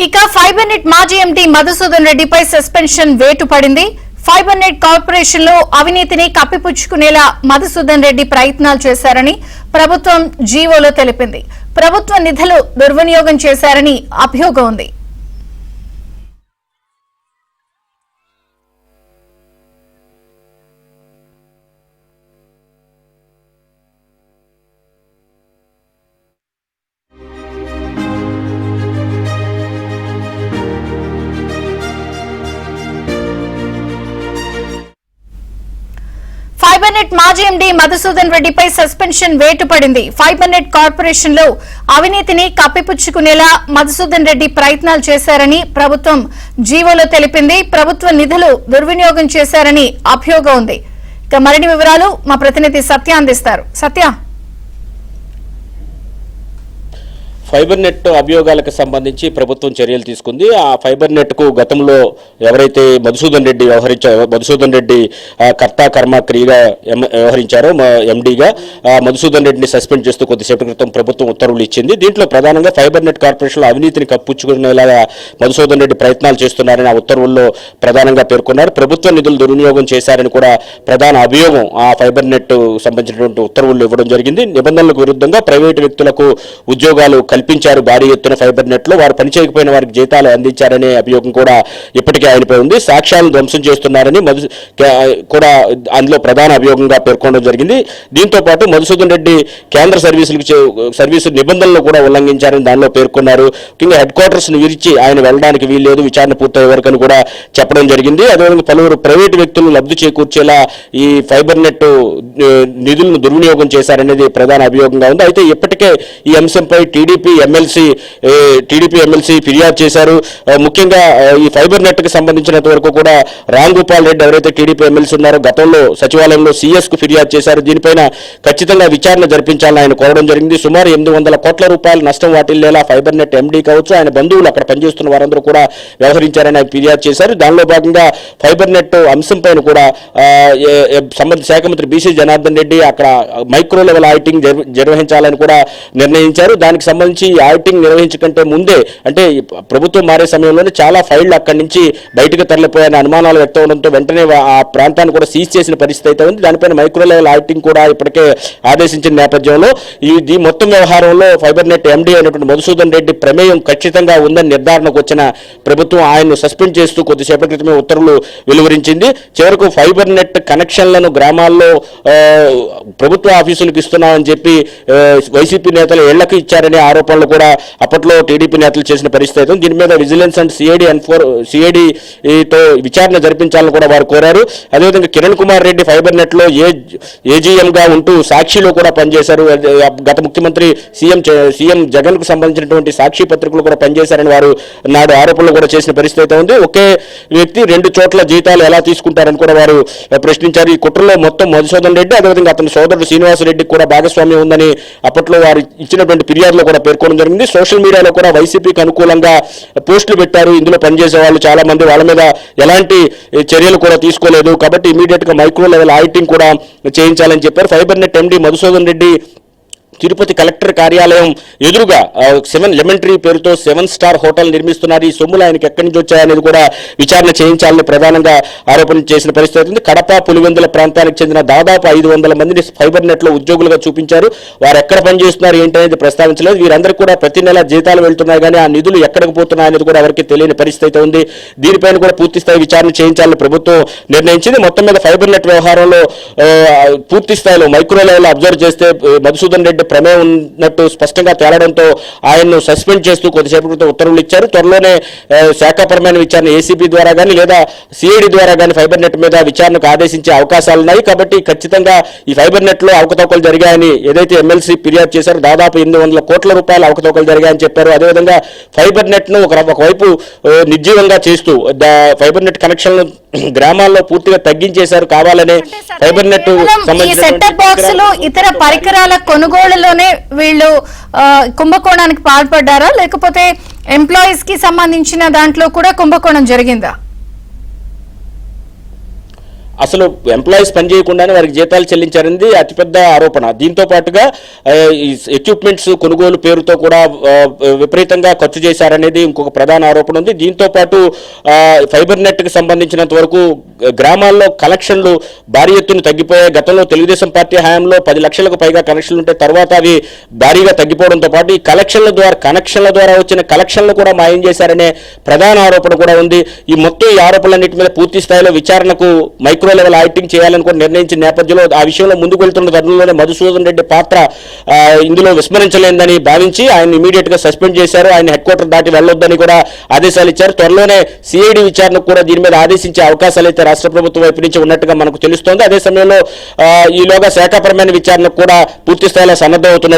ఇక fibre net మాజీ MD Madhusudan రెడ్డిపై సస్పెన్షన్ వేటు పడింది. ఫైబర్ నెట్ కార్పొరేషన్ లో అవినీతిని కప్పిపుచ్చుకునేలా మధుసూదన్ రెడ్డి ప్రయత్నాలు చేశారని ప్రభుత్వం జీవోలో తెలిపింది. ప్రభుత్వ నిధులు దుర్వినియోగం చేశారని అభియోగం ఉంది. ఫైబర్ నెట్ మాజీ ఎండీ మధుసూదన్ రెడ్డిపై సస్పెన్షన్ వేటు పడింది. ఫైబర్ నెట్ కార్పొరేషన్ లో అవినీతిని కప్పిపుచ్చుకునేలా మధుసూదన్ రెడ్డి ప్రయత్నాలు చేశారని ప్రభుత్వం జీవోలో తెలిపింది. ప్రభుత్వ నిధులు దుర్వినియోగం చేశారని అభియోగం ఉంది. ఇక మరిన్ని వివరాలు మా ప్రతినిధి సత్య అందిస్తారు. సత్య, ఫైబర్ నెట్ అభియోగాలకు సంబంధించి ప్రభుత్వం చర్యలు తీసుకుంది. ఆ ఫైబర్ నెట్ కు గతంలో ఎవరైతే మధుసూదన్ రెడ్డి కర్త కర్మ క్రియగా వ్యవహరించారో ఎండీగా మధుసూదన్ రెడ్డిని సస్పెండ్ చేస్తూ కొద్దిసేపటి క్రితం ప్రభుత్వం ఉత్తర్వులు ఇచ్చింది. దీంట్లో ప్రధానంగా ఫైబర్ నెట్ కార్పొరేషన్ లో అవినీతిని కప్పిపుచ్చుకునేలాగా మధుసూదన్ రెడ్డి ప్రయత్నాలు చేస్తున్నారని ఆ ఉత్తర్వుల్లో ప్రధానంగా పేర్కొన్నారు. ప్రభుత్వ నిధులు దుర్వినియోగం చేశారని కూడా ప్రధాన అభియోగం ఆ ఫైబర్ నెట్ సంబంధించినటువంటి ఉత్తర్వులు ఇవ్వడం జరిగింది. నిబంధనలకు విరుద్ధంగా ప్రైవేటు వ్యక్తులకు ఉద్యోగాలు కల్పించారు. భారీ ఎత్తున ఫైబర్ నెట్ లో వారు పనిచేయకపోయిన వారికి జీతాలు అందించారనే అభియోగం కూడా ఇప్పటికే ఆయనపై ఉంది. సాక్ష్యాలను ధ్వంసం చేస్తున్నారని కూడా అందులో ప్రధాన అభియోగంగా పేర్కొనడం జరిగింది. దీంతో పాటు మధుసూదన్ రెడ్డి కేంద్ర సర్వీసు నిబంధనలు కూడా ఉల్లంఘించారని దానిలో పేర్కొన్నారు. ముఖ్యంగా హెడ్ క్వార్టర్స్ ను విరిచి ఆయన వెళ్ళడానికి వీల్లేదు, విచారణ పూర్తయ్యే వరకు అని కూడా చెప్పడం జరిగింది. అదేవిధంగా పలువురు ప్రైవేటు వ్యక్తులను లబ్ధి చేకూర్చేలా ఈ ఫైబర్ నెట్ నిధులను దుర్వినియోగం చేశారనేది ప్రధాన అభియోగంగా ఉంది. అయితే ఇప్పటికే ఈ అంశంపై టీడీపీ ఎమ్మెల్సీ ఫిర్యాదు చేశారు. ముఖ్యంగా ఈ ఫైబర్ నెట్ కి సంబంధించినంత వరకు కూడా రామ్ గోపాల్ రెడ్డి ఎవరైతే టీడీపీ ఎమ్మెల్సీ ఉన్నారో గతంలో సచివాలయంలో సీఎస్ కు ఫిర్యాదు చేశారు. దీనిపైన ఖచ్చితంగా విచారణ జరిపించాలని ఆయన కోరడం జరిగింది. సుమారు 800 కోట్ల రూపాయల నష్టం వాటిల్లేలా ఫైబర్ నెట్ ఎండీ కావచ్చు, ఆయన బంధువులు అక్కడ పనిచేస్తున్న వారందరూ కూడా వ్యవహరించారని ఆయన ఫిర్యాదు చేశారు. దానిలో భాగంగా ఫైబర్ నెట్ అంశం పైన కూడా సంబంధిత శాఖ మంత్రి బీసీ జనార్దన్ రెడ్డి అక్కడ మైక్రో లెవెల్ ఆడిటింగ్ నిర్వహించాలని కూడా నిర్ణయించారు. దానికి సంబంధించి ఆడిటింగ్ నిర్వహించకంటే ముందే, అంటే ప్రభుత్వం మారే సమయంలోనే చాలా ఫైళ్లు అక్కడి నుంచి బయటకు తరలిపోయాయని అనుమానాలు వ్యక్తం అవడంతో వెంటనే ఆ ప్రాంతాన్ని కూడా సీజ్ చేసిన పరిస్థితి అయితే ఉంది. దానిపైన మైక్రో లెవెల్ ఆడిటింగ్ కూడా ఇప్పటికే ఆదేశించిన నేపథ్యంలో ఈ మొత్తం వ్యవహారంలో ఫైబర్ నెట్ ఎండీ అయినటువంటి మధుసూదన్ రెడ్డి ప్రమేయం ఖచ్చితంగా ఉందని నిర్ధారణకు వచ్చిన ప్రభుత్వం ఆయన్ను సస్పెండ్ చేస్తూ కొద్దిసేపటి క్రితమే ఉత్తర్వులు వెలువరించింది. చివరకు ఫైబర్ నెట్ కనెక్షన్లను గ్రామాల్లో ప్రభుత్వ ఆఫీసులకు ఇస్తున్నామని చెప్పి వైసీపీ నేతలు ఇళ్లకు ఇచ్చారనే ఆరోపణలు కూడా అప్పట్లో టీడీపీ నేతలు చేసిన పరిస్థితి అయితే దీని మీద విజిలెన్స్ అండ్ సిఐడితో విచారణ జరిపించాలని కూడా వారు కోరారు. అదేవిధంగా కిరణ్ కుమార్ రెడ్డి ఫైబర్ నెట్ లో ఏజీఎం గా ఉంటూ సాక్షిలో కూడా పనిచేశారు. గత ముఖ్యమంత్రి సీఎం జగన్ కు సంబంధించినటువంటి సాక్షి పత్రికలు కూడా పనిచేశారని వారు నాడు ఆరోపణలు కూడా చేసిన పరిస్థితి అయితే ఉంది. ఒకే వ్యక్తి 2 చోట్ల జీతాలు ఎలా తీసుకుంటారని కూడా వారు ప్రశ్నించారు. ఈ కుట్రలో మొత్తం మధుసూదన్ రెడ్డి అదేవిధంగా అతని సోదరుడు శ్రీనివాసరెడ్డికి కూడా భాగస్వామ్యం ఉందని అప్పట్లో వారు ఇచ్చినటువంటి ఫిర్యాదులో కూడా పేర్కొనడం జరిగింది. సోషల్ మీడియాలో కూడా వైసీపీకి అనుకూలంగా పోస్టులు పెట్టారు. ఇందులో పనిచేసే వాళ్ళు చాలా మంది, వాళ్ళ మీద ఎలాంటి చర్యలు కూడా తీసుకోలేదు కాబట్టి ఇమీడియట్ గా మైక్రో లెవెల్ ఆడిటింగ్ కూడా చేయించాలని చెప్పారు. Fibre net MD Madhusudan Reddy Tirupati collector కార్యాలయం ఎదురుగా 7 లెమన్ ట్రీ పేరుతో 7 స్టార్ హోటల్ నిర్మిస్తున్నారు. ఈ సొమ్ములు ఆయనకి ఎక్కడి నుంచి వచ్చాయనేది కూడా విచారణ చేయించాలని ప్రధానంగా ఆరోపణ చేసిన పరిస్థితి ఉంది. కడప పులివెందుల ప్రాంతానికి చెందిన దాదాపు 500 మందిని ఫైబర్ నెట్ లో ఉద్యోగులుగా చూపించారు. వారు ఎక్కడ పనిచేస్తున్నారు ఏంటనేది ప్రస్తావించలేదు. వీరందరికీ కూడా ప్రతి నెల జీతాలు వెళ్తున్నాయి కానీ ఆ నిధులు ఎక్కడికి పోతున్నాయి అనేది కూడా ఎవరికి తెలియని పరిస్థితి ఉంది. దీనిపైన కూడా పూర్తి స్థాయి విచారణ చేయించాలని ప్రభుత్వం నిర్ణయించింది. మొత్తం మీద ఫైబర్ నెట్ వ్యవహారంలో పూర్తి స్థాయిలో మైక్రో లెవెల్ అబ్జర్వ్ చేస్తే మధుసూదన్ రెడ్డి ప్రమేయం ఉన్నట్టు స్పష్టంగా తేలడంతో ఆయన్ను సస్పెండ్ చేస్తూ కొద్దిసేపు క్రితం ఉత్తర్వులు ఇచ్చారు. త్వరలోనే శాఖాపరమైన విచారణ ఏసీబీ ద్వారా కానీ లేదా సిఐడి ద్వారా కానీ ఫైబర్ నెట్ మీద విచారణకు ఆదేశించే అవకాశాలు ఉన్నాయి. కాబట్టి ఖచ్చితంగా ఈ ఫైబర్ నెట్ లో అవకతవకలు జరిగాయని ఏదైతే ఎమ్మెల్సీ ఫిర్యాదు చేశారో దాదాపు 800 కోట్ల రూపాయల అవకతవకలు జరిగాయని చెప్పారు. అదేవిధంగా ఫైబర్ నెట్ ను ఒకవైపు నిర్జీవంగా చేస్తూ ఫైబర్ నెట్ కనెక్షన్లు గ్రామాల్లో పూర్తిగా తగ్గించేశారు. కావాలనే ఫైబర్ నెట్ సంబంధించిన ఇతర పరికరాల కొనుగోలులోనే వీళ్ళు కుంభకోణానికి పాల్పడ్డారా, లేకపోతే ఎంప్లాయీస్ కి సంబంధించిన దాంట్లో కూడా కుంభకోణం జరిగిందా? అసలు ఎంప్లాయీస్ పనిచేయకుండానే వారికి జీతాలు చెల్లించారనేది అతిపెద్ద ఆరోపణ. దీంతో పాటుగా ఎక్విప్మెంట్స్ కొనుగోలు పేరుతో కూడా విపరీతంగా ఖర్చు చేశారనేది ఇంకొక ప్రధాన ఆరోపణ ఉంది. దీంతో పాటు ఫైబర్ నెట్ కి సంబంధించినంత వరకు గ్రామాల్లో కలెక్షన్లు భారీ ఎత్తున తగ్గిపోయాయి. గతంలో తెలుగుదేశం పార్టీ హయాంలో 10 లక్షలకు పైగా కనెక్షన్లు ఉంటే తర్వాత అవి భారీగా తగ్గిపోవడంతో పాటు ఈ కనెక్షన్ల ద్వారా వచ్చిన కలెక్షన్లు కూడా మాయం చేశారనే ప్రధాన ఆరోపణ కూడా ఉంది. ఈ ఆరోపణలన్నిటి మీద పూర్తి స్థాయిలో విచారణకు మైక్రో లెవెల్ ఆడిటింగ్ చేయాలని కూడా నిర్ణయించిన నేపథ్యంలో ఆ విషయంలో ముందుకు వెళ్తున్న తరుణంలోనే మధుసూదన్ రెడ్డి పాత్ర ఇందులో విస్మరించలేదని భావించి ఆయన ఇమీడియట్ గా సస్పెండ్ చేశారు. ఆయన హెడ్ క్వార్టర్ దాటి వెళ్లొద్దని కూడా ఆదేశాలు ఇచ్చారు. త్వరలోనే సిఐడి విచారణకు కూడా దీని మీద ఆదేశించే అవకాశాలు అయితే రాష్ట్ర ప్రభుత్వం వైపు నుంచి ఉన్నట్టుగా మనకు తెలుస్తోంది. అదే సమయంలో ఈలోగా శాఖాపరమైన విచారణకు కూడా పూర్తి స్థాయిలో సన్నద్ధమవుతున్నట్టు